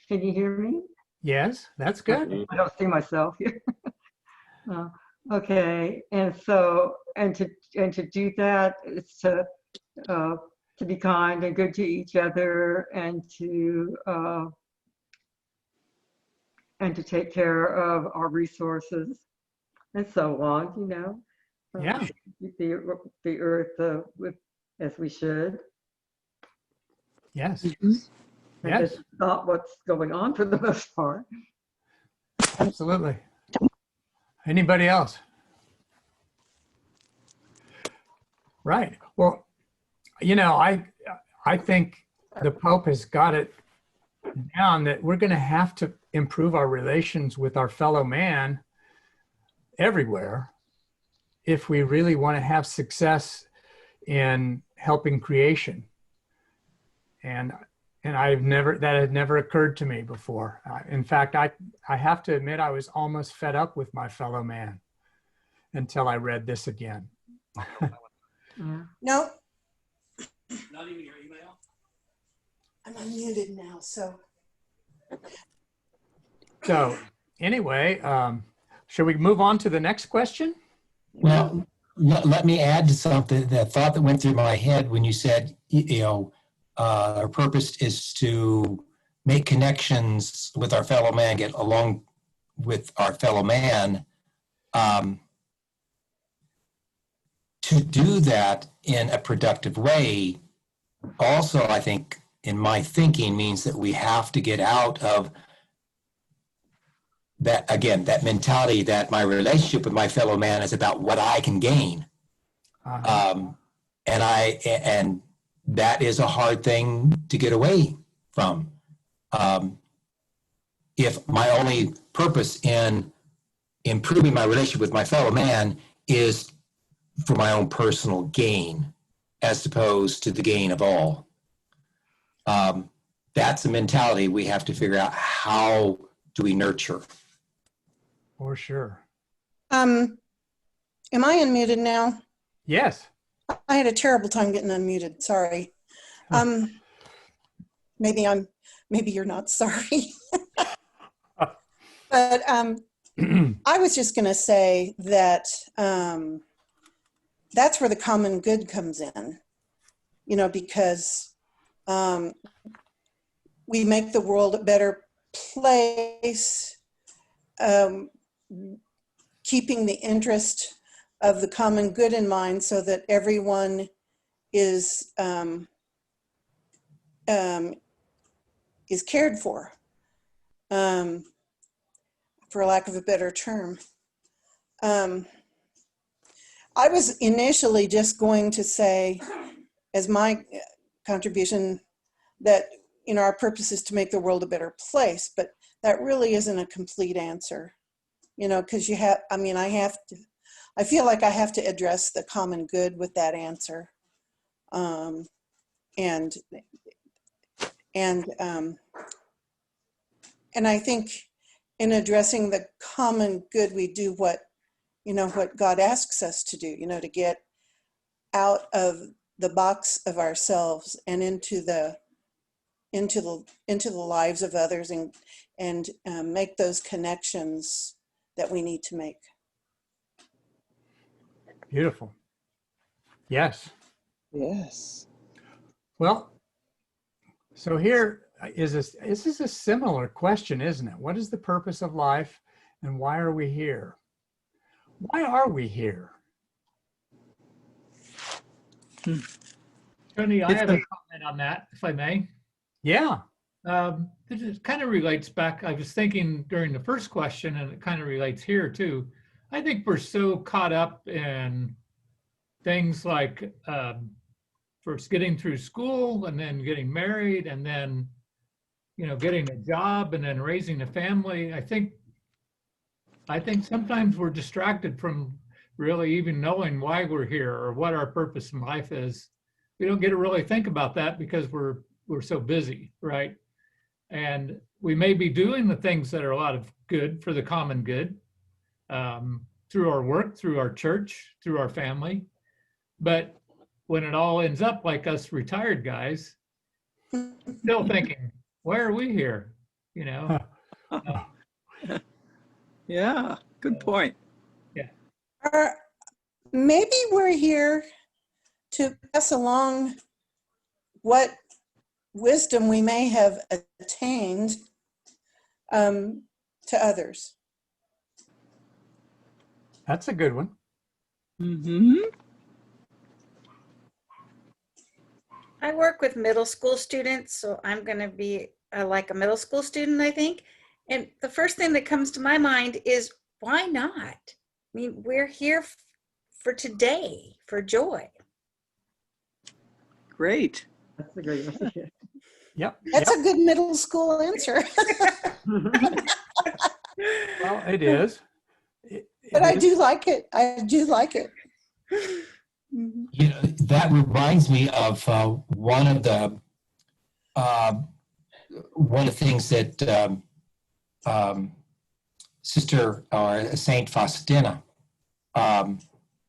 Can you hear me? Yes, that's good. I don't see myself here. Okay, and so to do that is to be kind and good to each other, and to take care of our resources and so on. You know. Yeah. The earth as we should. Yes. And Yes. that's not what's going on for the most part. Absolutely. Anybody else? Right. Well, you know, I think the Pope has got it down that we're going to have to improve our relations with our fellow man everywhere. if we really want to have success in helping creation. And that had never occurred to me before. In fact, I have to admit, I was almost fed up with my fellow man until I read this again. Yeah. No. Not even your email? I'm unmuted now, so. So anyway, should we move on to the next question? Well, let me add to something, that thought that went through my head when you said, our purpose is to make connections with our fellow man, get along with our fellow man. To do that in a productive way, also, I think, in my thinking, means that we have to get out of that, again, that mentality that my relationship with my fellow man is about what I can gain. And that is a hard thing to get away from. If my only purpose in improving my relationship with my fellow man is for my own personal gain, as opposed to the gain of all, that's a mentality we have to figure out, how do we nurture? For sure. Am I unmuted now? Yes. I had a terrible time getting unmuted. Sorry. Maybe you're not sorry. But I was just going to say that that's where the common good comes in, because we make the world a better place, keeping the interest of the common good in mind, so that everyone is cared for lack of a better term. I was initially just going to say, as my contribution, that our purpose is to make the world a better place, but that really isn't a complete answer, because I feel like I have to address the common good with that answer. And I think in addressing the common good, we do what God asks us to do, to get out of the box of ourselves and into the lives of others, and make those connections that we need to make. Beautiful. Yes. Yes. Well, so here this is a similar question, isn't it? What is the purpose of life, and why are we here? Why are we here? Tony, I have a comment on that, if I may. Yeah. This kind of relates back. I was thinking during the first question, and it kind of relates here too. I think we're so caught up in things like first getting through school, and then getting married, and then getting a job, and then raising a family. I think sometimes we're distracted from really even knowing why we're here or what our purpose in life is. We don't get to really think about that because we're so busy, right? And we may be doing the things that are a lot of good for the common good, through our work, through our church, through our family. But when it all ends up like us retired guys, still thinking, why are we here? Yeah, good point. Or maybe we're here to pass along what wisdom we may have attained to others. That's a good one. Mm-hmm. I work with middle school students, so I'm going to be like a middle school student, I think. And the first thing that comes to my mind is, why not? I mean, we're here for today, for joy. Great. That's a great one. Yep. That's a good middle school answer. Well, it is. But I do like it. I do like it. Mhm. You know, that reminds me of one of the things that Sister or Saint Faustina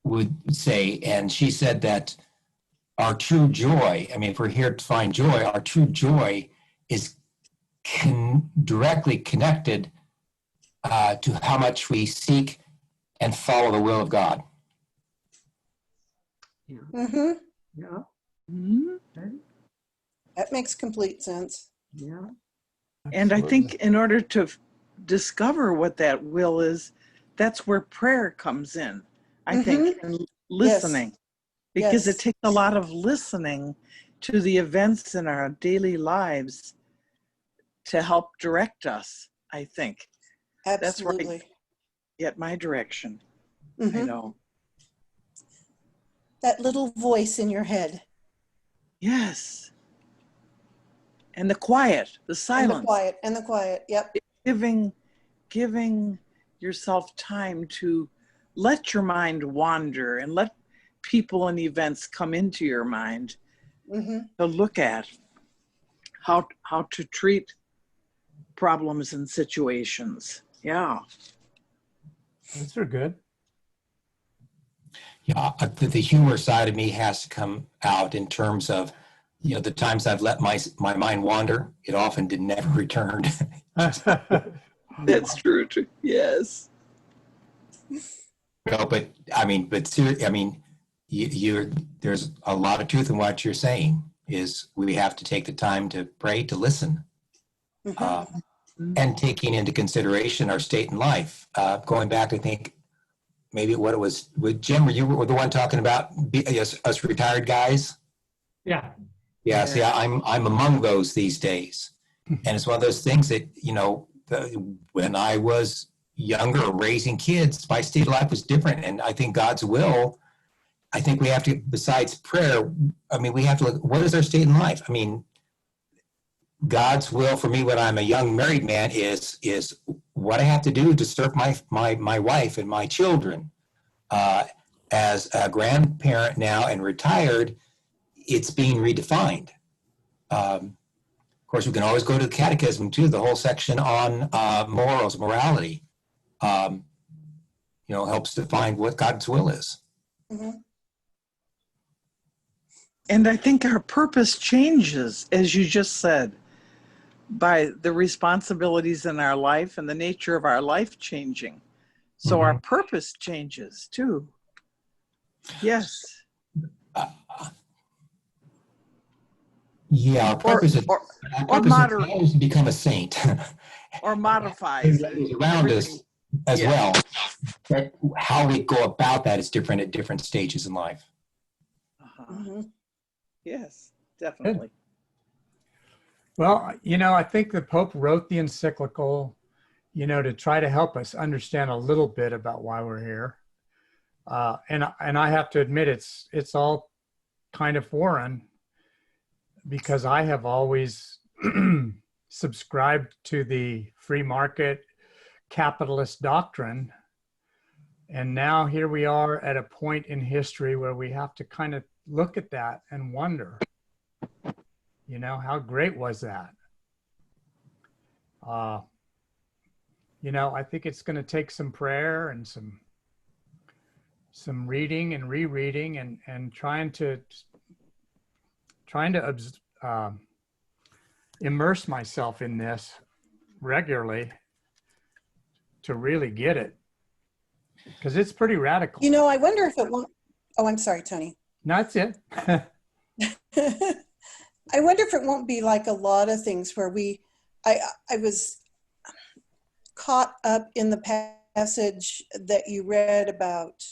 would say, and she said that our true joy, I mean, if we're here to find joy, our true joy is directly connected to how much we seek and follow the will of God. Mm-hmm. Yeah. Mhm. That makes complete sense. Yeah. And I think in order to discover what that will is, that's where prayer comes in, I think, and listening. Because Yes. it takes a lot of listening to the events in our daily lives to help direct us, I think. That's where I Absolutely. get my direction. I Mhm. know. That little voice in your head. Yes. And the quiet, the silence. And the quiet. Yep. Giving yourself time to let your mind wander and let people and events come into your mind Mm-hmm. to look at how to treat problems and situations. Yeah. Those are good. Yeah, the humor side of me has to come out in terms of, you know, the times I've let my mind wander, it often did never returned. That's true too. Yes. No, but I mean, there's a lot of truth in what you're saying. Is we have to take the time to pray, to listen, and taking into consideration our state in life. Going back, I think maybe what it was with Jim, you were the one talking about us retired guys. Yeah. Yeah, see, I'm among those these days, and it's one of those things that, you know, when I was younger, raising kids, my state of life was different, and I think God's will. I think we have to, besides prayer, I mean, we have to look. What is our state in life? I mean, God's will for me when I'm a young married man is what I have to do to serve my wife and my children. As a grandparent now and retired, it's being redefined. Of course, we can always go to the catechism too, the whole section on morals, morality, helps define what God's will is. Mm-hmm. And I think our purpose changes, as you just said, by the responsibilities in our life and the nature of our life changing. So our purpose changes too. Yes. Yeah, our purpose is to become a saint. Or modifies. Around us as well. But how we go about that is different at different stages in life. Yes, definitely. Well, I think the Pope wrote the encyclical, to try to help us understand a little bit about why we're here. And I have to admit, it's all kind of foreign, because I have always subscribed to the free market capitalist doctrine. And now here we are at a point in history where we have to kind of look at that and wonder, how great was that? I think it's going to take some prayer and some reading and rereading and trying to immerse myself in this regularly to really get it, because it's pretty radical. I wonder if it won't. Oh, I'm sorry, Tony. No, that's it. I wonder if it won't be like a lot of things where I was caught up in the passage that you read about,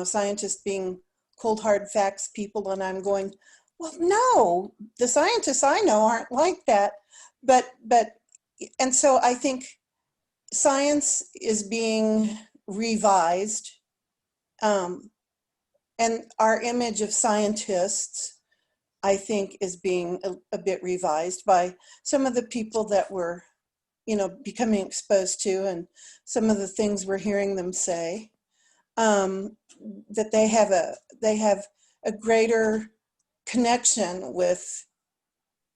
scientists being cold, hard facts people. And I'm going, well, no, the scientists I know aren't like that. And so I think science is being revised. And our image of scientists, I think, is being a bit revised by some of the people that were becoming exposed to, and some of the things we're hearing them say, that they have a greater connection with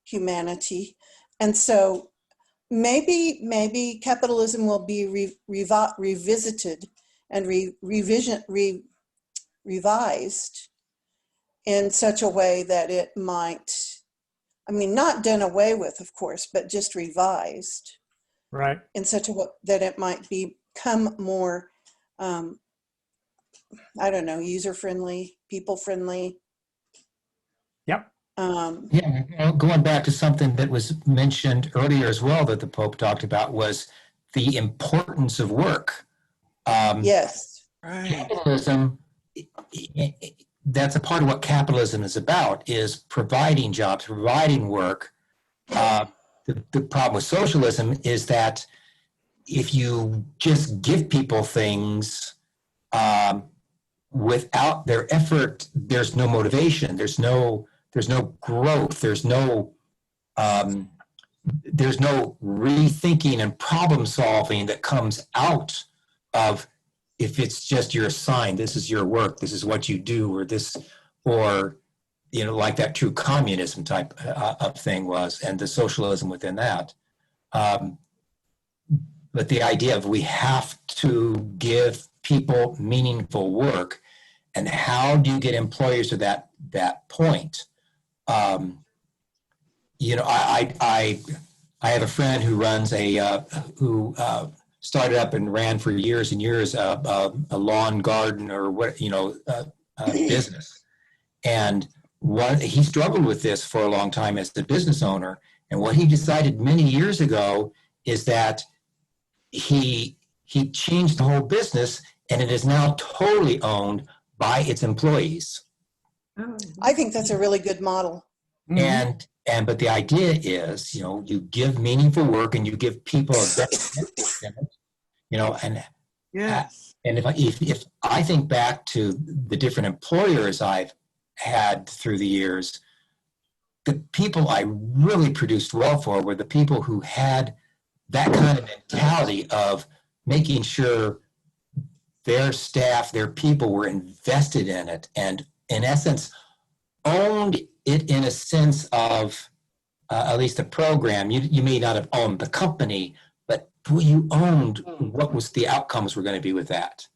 humanity. And so maybe capitalism will be revisited and revised in such a way that it might, not done away with, of course, but just revised. Right. In such a way that it might become more, user-friendly, people-friendly. Yep. Yeah, going back to something that was mentioned earlier as well that the Pope talked about was the importance of work. Yes. Right. Capitalism, that's a part of what capitalism is about, is providing jobs, providing work. The problem with socialism is that if you just give people things without their effort, there's no motivation, there's no growth, there's no rethinking and problem solving that comes out of, if it's just you're assigned, this is your work, this is what you do, or like that true communism type of thing was, and the socialism within that. But the idea of we have to give people meaningful work, and how do you get employers to that point? I have a friend who runs who started up and ran for years and years a lawn garden or business, and he struggled with this for a long time as a business owner. And what he decided many years ago is that he changed the whole business, and it is now totally owned by its employees. I think that's a really good model. But the idea is, you give meaningful work and you give people a benefit, and Yes. and if I think back to the different employers I've had through the years, the people I really produced well for were the people who had that kind of mentality of making sure their staff, their people were invested in it, and in essence owned it in a sense of at least a program. You may not have owned the company, but you owned what was the outcomes were going to be with that.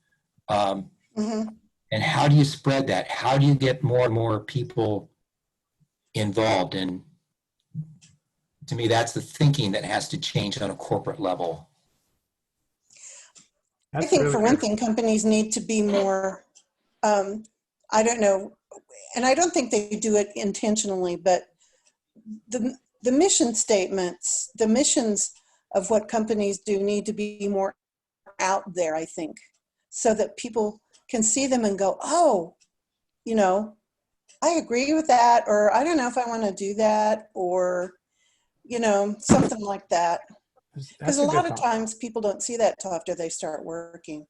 And how do you spread that? How do you get more and more people involved? And to me, that's the thinking that has to change on a corporate level. That's I think really for one good. thing, companies need to be more, I don't know, and I don't think they do it intentionally, but the mission statements, the missions of what companies do need to be more out there, I think, so that people can see them and go, oh, I agree with that, or I don't know if I want to do that, or, something like that. Because That's a a good lot of thought. times people don't see that till after they start working.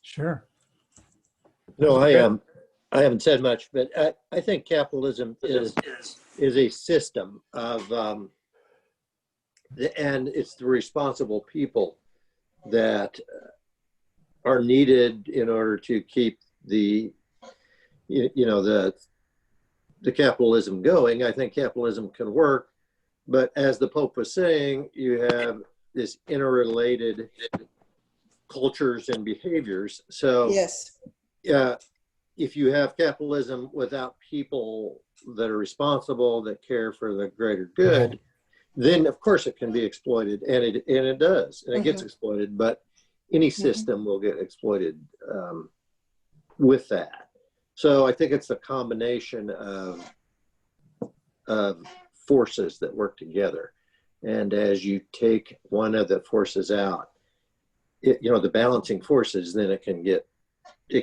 Sure. No, I haven't said much, but I think capitalism is a system of, and it's the responsible people that are needed in order to keep the capitalism going. I think capitalism can work, but as the Pope was saying, you have this interrelated cultures and behaviors. So Yes. If you have capitalism without people that are responsible, that care for the greater good, then of course it can be exploited, and it does, and it gets exploited. But any system will get exploited with that. So I think it's a combination of forces that work together, and as you take one of the forces out, the balancing forces, then it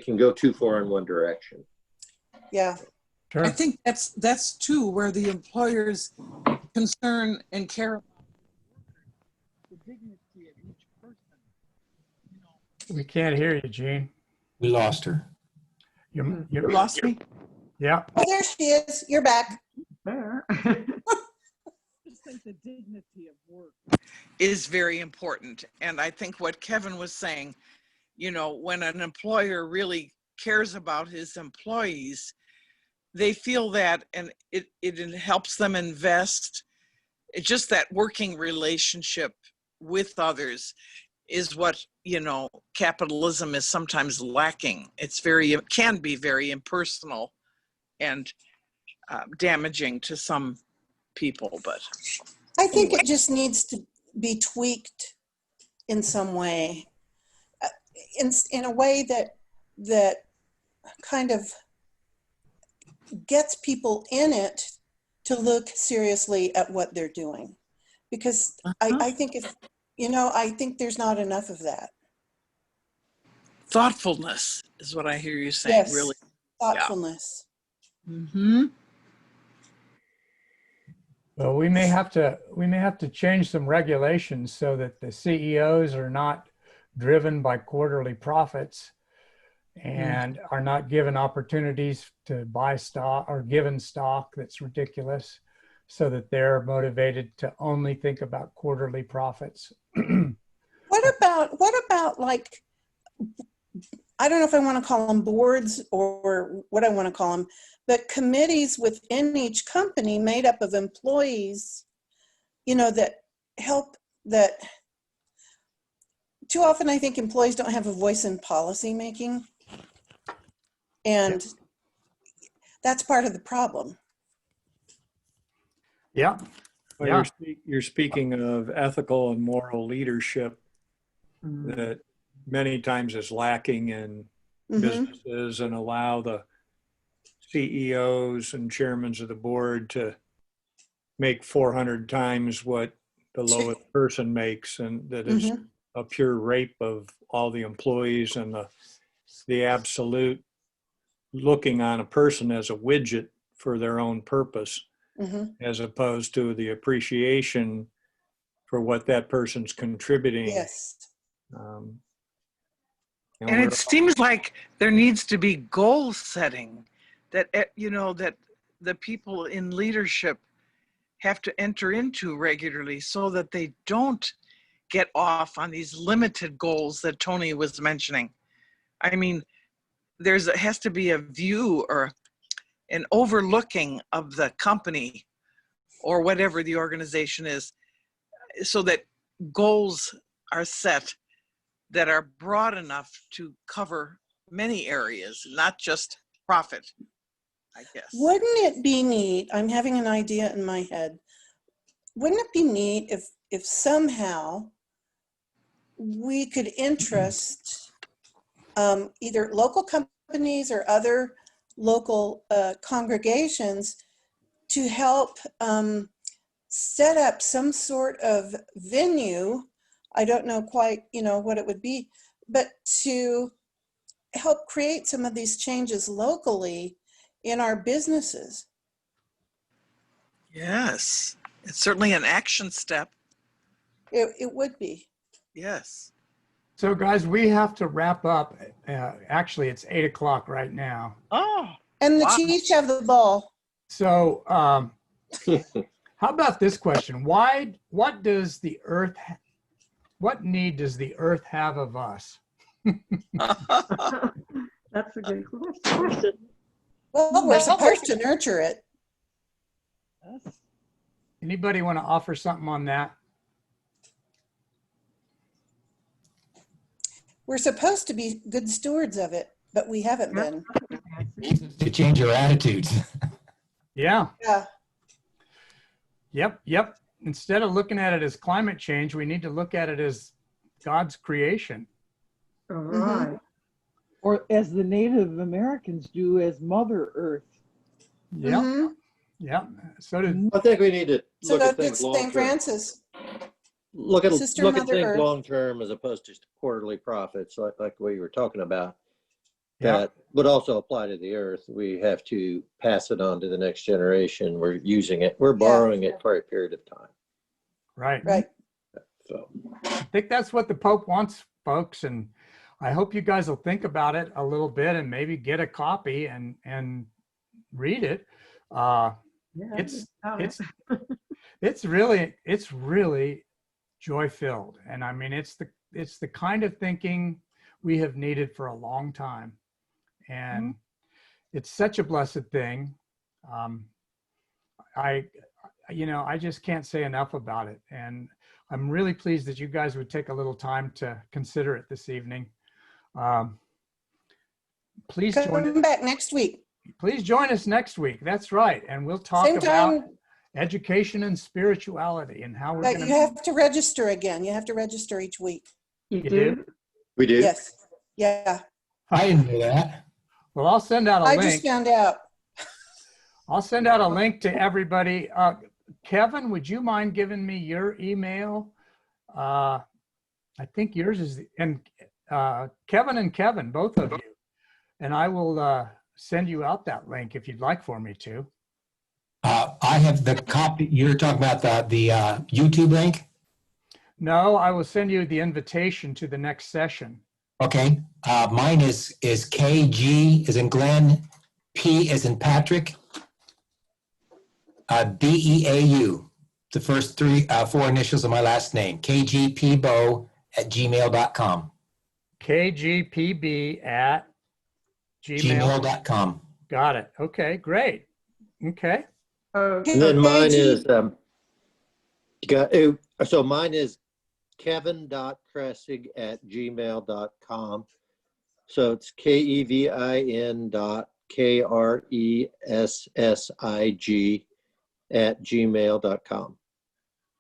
can go too far in one direction. Yeah. Sure. I think that's too where the employer's concern and care about the dignity of each person. We can't hear you, Gene. We lost her. You Lost me? Yeah. Oh, there she is. You're back. There. the dignity of work is very important. And I think what Kevin was saying, you know, when an employer really cares about his employees, they feel that, and it helps them invest. It's just that working relationship with others is what, you know, capitalism is sometimes lacking. It can be very impersonal and damaging to some people, but I think it just needs to be tweaked in some way, in a way that kind of gets people in it to look seriously at what they're doing. Because I think I think there's not enough of that. thoughtfulness is what I hear you saying. Yes, Really. thoughtfulness. Mm-hmm. Well, we may have to change some regulations so that the CEOs are not driven by quarterly profits and are not given opportunities to buy stock or given stock that's ridiculous, so that they're motivated to only think about quarterly profits. What about like, I don't know if I want to call them boards or what I want to call them, but committees within each company made up of employees, you know, that help, that too often I think employees don't have a voice in policy making. And that's part of the problem. Yeah. Well, Yeah. you're speaking of ethical and moral leadership that many times is lacking in businesses, and allow the CEOs and chairmen of the board to make 400 times what the lowest person makes, and that is a pure rape of all the employees, and the absolute looking on a person as a widget for their own purpose, as opposed to the appreciation for what that person's contributing. Yes. And it seems like there needs to be goal setting, that, you know, that the people in leadership have to enter into regularly, so that they don't get off on these limited goals that Tony was mentioning. I mean, has to be a view or an overlooking of the company or whatever the organization is, so that goals are set that are broad enough to cover many areas, not just profit, I guess. Wouldn't it be neat? I'm having an idea in my head. Wouldn't it be neat if somehow we could interest either local companies or other local congregations to help set up some sort of venue? I don't know quite, you know, what it would be, but to help create some of these changes locally in our businesses. Yes, it's certainly an action step. It would be. Yes. So guys, we have to wrap up. Actually, it's 8 o'clock right now. Oh. And the Wow. Chiefs have the ball. So how about this question? What need does the earth have of us? That's a good question. Well, we're supposed to nurture it. Anybody want to offer something on that? We're supposed to be good stewards of it, but we haven't been. To change your attitudes. Yeah. Yeah. Yep. Instead of looking at it as climate change, we need to look at it as God's creation. All right. Or as the Native Americans do, as Mother Earth. Yeah. Yeah. So did I think we need to So look at that's things long St. term. Francis. Look at Sister look at Mother things Earth. long term as opposed to quarterly profits, like what you were talking about. Yeah. That would also apply to the earth. We have to pass it on to the next generation. We're using it. We're borrowing it for a period of time. right. Right. So I think that's what the Pope wants, folks. And I hope you guys will think about it a little bit and maybe get a copy and read it. Yeah, It's it's really joy filled. And I mean, it's the kind of thinking we have needed for a long time. And it's such a blessed thing. I just can't say enough about it. And I'm really pleased that you guys would take a little time to consider it this evening. Please Come back next week. Please join us next week. That's right. And we'll talk Same about time, education and spirituality and how we're but going you have to register again. You have to register each week. You You do? do? We do. Yes. Yeah. I didn't know that. Well, I'll send out a I link. just found out. I'll send out a link to everybody. Kevin, would you mind giving me your email? I think yours is, and Kevin and Kevin, both of you. And I will send you out that link if you'd like for me to. I have the copy. You're talking about the YouTube link? No, I will send you the invitation to the next session. Okay. Mine is KG as in Glenn, P as in Patrick, BEAU, the first four initials of my last name, kgpbo@gmail.com. KGPB at Gmail. Gmail.com. Got it. Okay, great. Okay. And then mine is so mine is kevin.kressig@gmail.com. So it's KEVIN.KRESSIG@gmail.com.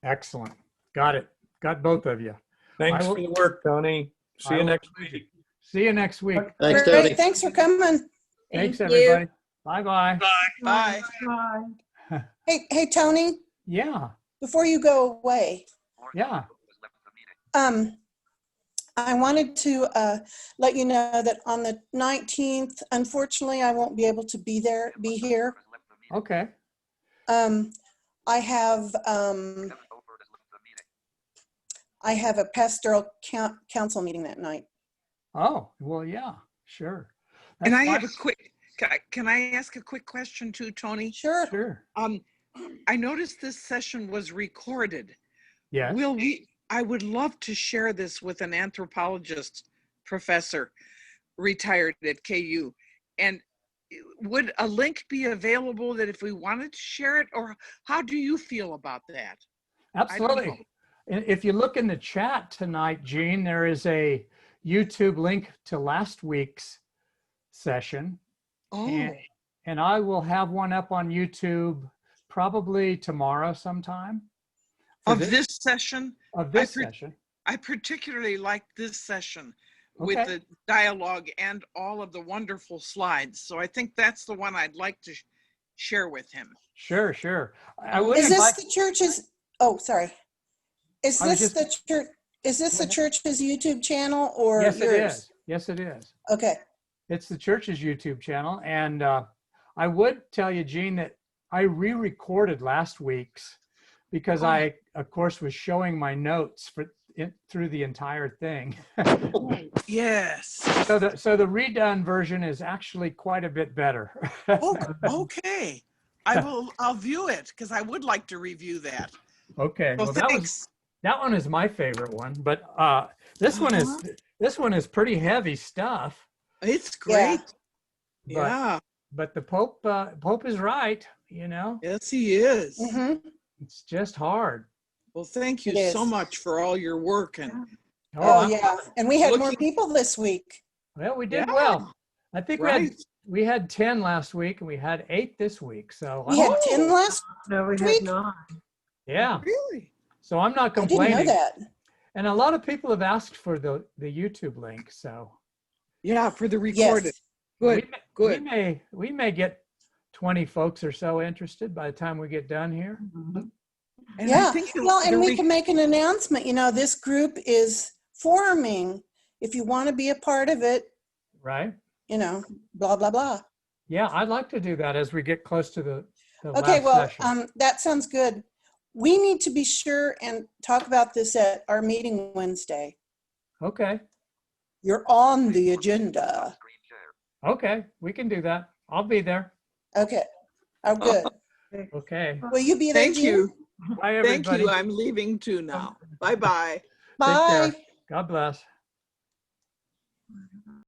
Excellent. Got it. Got both of you. Thanks I will- for the work, Tony. See I you will- next week. See you next week. Thanks, Great. Tony. Thanks for coming. Thanks, Thank you. everybody. Bye-bye. Bye. Bye. Hey, Tony, Yeah, before you go away, yeah. I wanted to let you know that on the 19th, unfortunately, I won't be able to be here. Okay. I have a pastoral council meeting that night. Oh, well, yeah, sure. And That's I have a fine. quick, can I ask a quick question too, Tony? Sure. Sure. I noticed this session was recorded. Yes. I would love to share this with an anthropologist professor retired at KU. And would a link be available that if we wanted to share it, or how do you feel about that? Absolutely. And if you look in the chat tonight, Gene, there is a YouTube link to last week's session. Oh, And I will have one up on YouTube probably tomorrow sometime. for of this session? Of this session. I particularly liked this session with Okay. the dialogue and all of the wonderful slides. So I think that's the one I'd like to share with him. Sure, sure. I would Is this invite, the church's, oh, sorry. Is I was this just- the church, is this the church's YouTube channel or yes, it yours? is. Yes, it is. Okay, It's the church's YouTube channel. And I would tell you, Gene, that I re-recorded last week's because I, of course, was showing my notes through the entire thing. Yes. So the redone version is actually quite a bit better. Oh, okay. I'll view it because I would like to review that. Okay. Well, Well, thanks. that one is my favorite one, but this one is pretty heavy stuff. It's Yeah. great. Yeah. But the Pope is right. You know, Yes, he is. mm-hmm. it's just hard. Well, thank you It so is. much for all your work. And Oh, yeah, and we had more looking- people this week. Well, we did Yeah. well. I think right. we had 10 last week and we had 8 this week. So We had 10 last, No, we Tweak. had not. yeah. Really? So I'm not I didn't complaining. know that. And a lot of people have asked for the YouTube link. So Yeah, for the recorded. Yes. Good, we good. may get 20 folks or so interested by the time we get done here. Mhm. And Yeah, I think well, and we re- can make an announcement, this group is forming. If you want to be a part of it, Right? blah, blah, blah. Yeah, I'd like to do that as we get close to the Okay, last well, session. that sounds good. We need to be sure and talk about this at our meeting Wednesday. Okay. You're on the agenda. Okay. We can do that. I'll be there. Okay. Oh, good. Okay. Will you be there, Thank Jean? you. Bye, Thank everybody. you. I'm leaving too now. Bye-bye. Take care. Bye. God bless.